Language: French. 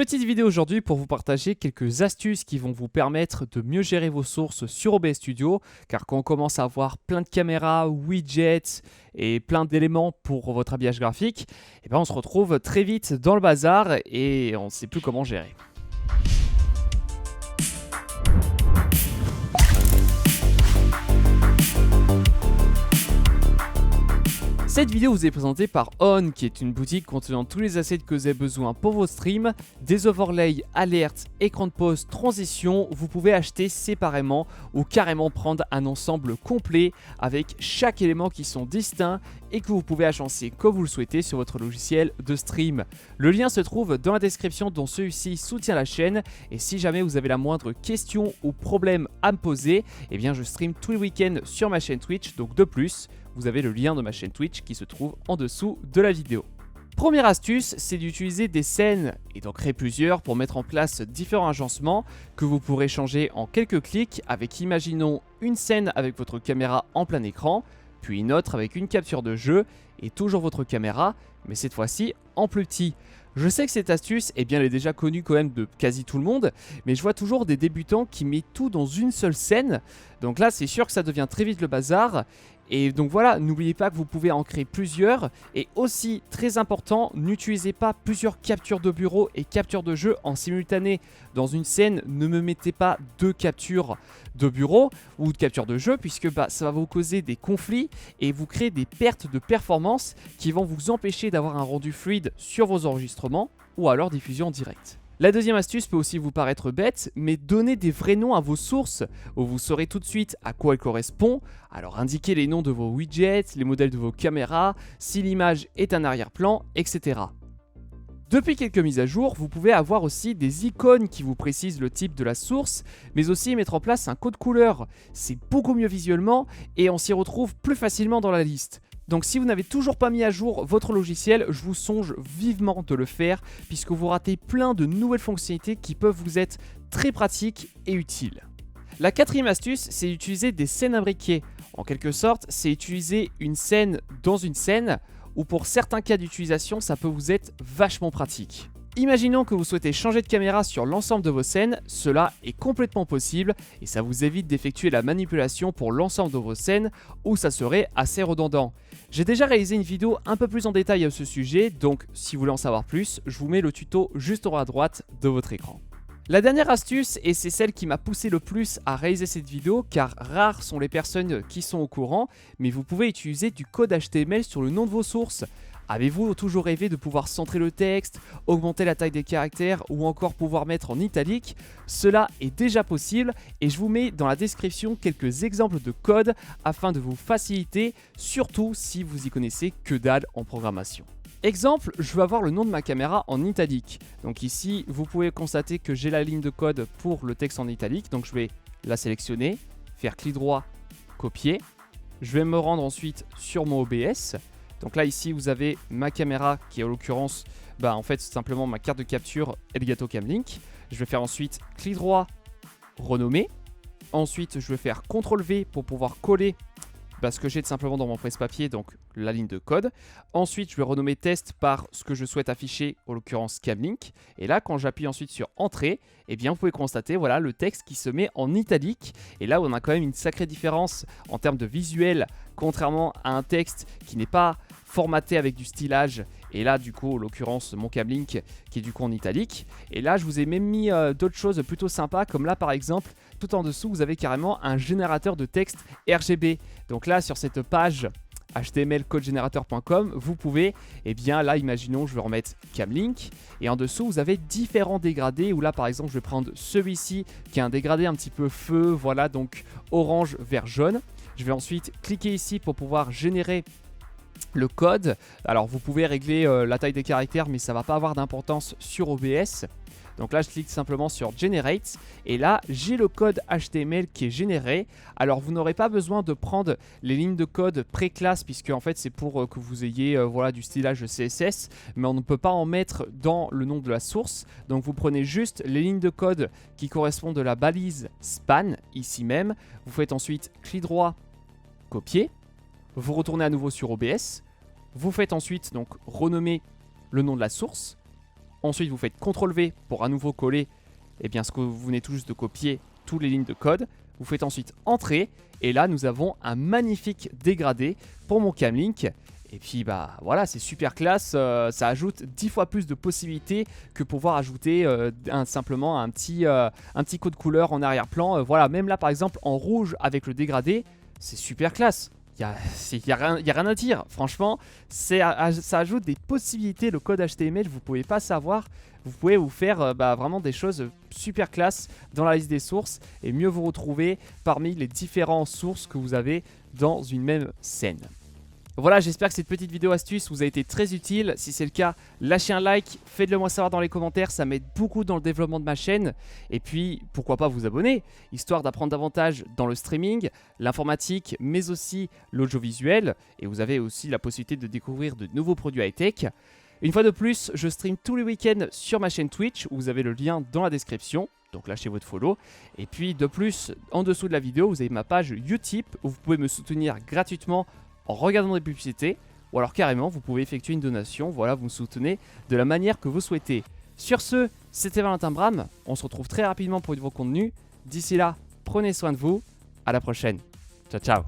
Petite vidéo aujourd'hui pour vous partager quelques astuces qui vont vous permettre de mieux gérer vos sources sur OBS Studio, car quand on commence à avoir plein de caméras, widgets et plein d'éléments pour votre habillage graphique, on se retrouve très vite dans le bazar et on ne sait plus comment gérer. Cette vidéo vous est présentée par On, qui est une boutique contenant tous les assets que vous avez besoin pour vos streams, des overlays, alertes, écran de pause, transition. Vous pouvez acheter séparément ou carrément prendre un ensemble complet avec chaque élément qui sont distincts et que vous pouvez agencer comme vous le souhaitez sur votre logiciel de stream. Le lien se trouve dans la description dont celui-ci soutient la chaîne, et si jamais vous avez la moindre question ou problème à me poser, je stream tous les week-ends sur ma chaîne Twitch, donc de plus, vous avez le lien de ma chaîne Twitch qui se trouve en dessous de la vidéo. Première astuce, c'est d'utiliser des scènes et d'en créer plusieurs pour mettre en place différents agencements que vous pourrez changer en quelques clics avec, imaginons, une scène avec votre caméra en plein écran, puis une autre avec une capture de jeu et toujours votre caméra, mais cette fois-ci en plus petit. Je sais que cette astuce, elle est déjà connue quand même de quasi tout le monde, mais je vois toujours des débutants qui mettent tout dans une seule scène. Donc là, c'est sûr que ça devient très vite le bazar. Et donc voilà, n'oubliez pas que vous pouvez en créer plusieurs. Et aussi, très important, n'utilisez pas plusieurs captures de bureau et captures de jeu en simultané. Dans une scène, ne me mettez pas deux captures de bureau ou de captures de jeu, puisque ça va vous causer des conflits et vous créer des pertes de performance qui vont vous empêcher d'avoir un rendu fluide sur vos enregistrements ou alors diffusion en direct. La deuxième astuce peut aussi vous paraître bête, mais donnez des vrais noms à vos sources, où vous saurez tout de suite à quoi elles correspondent. Alors indiquez les noms de vos widgets, les modèles de vos caméras, si l'image est un arrière-plan, etc. Depuis quelques mises à jour, vous pouvez avoir aussi des icônes qui vous précisent le type de la source, mais aussi mettre en place un code couleur. C'est beaucoup mieux visuellement et on s'y retrouve plus facilement dans la liste. Donc si vous n'avez toujours pas mis à jour votre logiciel, je vous songe vivement de le faire, puisque vous ratez plein de nouvelles fonctionnalités qui peuvent vous être très pratiques et utiles. La quatrième astuce, c'est d'utiliser des scènes imbriquées. En quelque sorte, c'est utiliser une scène dans une scène, ou pour certains cas d'utilisation, ça peut vous être vachement pratique. Imaginons que vous souhaitez changer de caméra sur l'ensemble de vos scènes, cela est complètement possible et ça vous évite d'effectuer la manipulation pour l'ensemble de vos scènes où ça serait assez redondant. J'ai déjà réalisé une vidéo un peu plus en détail à ce sujet, donc si vous voulez en savoir plus, je vous mets le tuto juste en haut à droite de votre écran. La dernière astuce, et c'est celle qui m'a poussé le plus à réaliser cette vidéo, car rares sont les personnes qui sont au courant, mais vous pouvez utiliser du code HTML sur le nom de vos sources. Avez-vous toujours rêvé de pouvoir centrer le texte, augmenter la taille des caractères ou encore pouvoir mettre en italique? Cela est déjà possible et je vous mets dans la description quelques exemples de code afin de vous faciliter, surtout si vous y connaissez que dalle en programmation. Exemple, je veux avoir le nom de ma caméra en italique. Donc ici, vous pouvez constater que j'ai la ligne de code pour le texte en italique. Donc je vais la sélectionner, faire clic droit, copier. Je vais me rendre ensuite sur mon OBS. Donc là ici vous avez ma caméra qui est en l'occurrence simplement ma carte de capture Elgato Camlink. Je vais faire ensuite clic droit, renommer. Ensuite je vais faire CTRL V pour pouvoir coller ce que j'ai tout simplement dans mon presse-papier, donc la ligne de code. Ensuite je vais renommer test par ce que je souhaite afficher, en l'occurrence Camlink. Et là quand j'appuie ensuite sur entrée, vous pouvez constater le texte qui se met en italique. Et là on a quand même une sacrée différence en termes de visuel, contrairement à un texte qui n'est pas formaté avec du stylage, et là du coup en l'occurrence mon Camlink qui est du coup en italique. Et là je vous ai même mis d'autres choses plutôt sympas, comme là par exemple tout en dessous vous avez carrément un générateur de texte RGB. Donc là sur cette page htmlcodegenerator.com, vous pouvez, là imaginons je vais remettre Camlink, et en dessous vous avez différents dégradés, où là par exemple je vais prendre celui-ci qui est un dégradé un petit peu feu, donc orange vers jaune. Je vais ensuite cliquer ici pour pouvoir générer le code. Alors vous pouvez régler la taille des caractères, mais ça va pas avoir d'importance sur OBS. Donc là je clique simplement sur Generate et là j'ai le code HTML qui est généré. Alors vous n'aurez pas besoin de prendre les lignes de code pré-classe, puisque en fait c'est pour que vous ayez du stylage CSS, mais on ne peut pas en mettre dans le nom de la source. Donc vous prenez juste les lignes de code qui correspondent à la balise span ici même. Vous faites ensuite clic droit, copier. Vous retournez à nouveau sur OBS, vous faites ensuite renommer le nom de la source, Ensuite, vous faites CTRL-V pour à nouveau coller ce que vous venez tout juste de copier, toutes les lignes de code. Vous faites ensuite Entrée. Et là, nous avons un magnifique dégradé pour mon Camlink. Et puis voilà, c'est super classe, ça ajoute 10 fois plus de possibilités que pouvoir ajouter simplement un petit code couleur en arrière-plan. Voilà, même là par exemple en rouge avec le dégradé, c'est super classe. Il n'y a rien à dire, franchement, ça ajoute des possibilités, le code HTML, vous ne pouvez pas savoir. Vous pouvez vous faire vraiment des choses super classe dans la liste des sources et mieux vous retrouver parmi les différentes sources que vous avez dans une même scène. Voilà, j'espère que cette petite vidéo astuce vous a été très utile. Si c'est le cas, lâchez un like, faites-le moi savoir dans les commentaires, ça m'aide beaucoup dans le développement de ma chaîne. Et puis, pourquoi pas vous abonner, histoire d'apprendre davantage dans le streaming, l'informatique, mais aussi l'audiovisuel. Et vous avez aussi la possibilité de découvrir de nouveaux produits high-tech. Une fois de plus, je stream tous les week-ends sur ma chaîne Twitch, où vous avez le lien dans la description. Donc lâchez votre follow. Et puis de plus, en dessous de la vidéo, vous avez ma page Utip, où vous pouvez me soutenir gratuitement en regardant des publicités, ou alors carrément vous pouvez effectuer une donation, voilà, vous me soutenez de la manière que vous souhaitez. Sur ce, c'était Valentin Bram, on se retrouve très rapidement pour de nouveaux contenus. D'ici là, prenez soin de vous, à la prochaine, ciao ciao.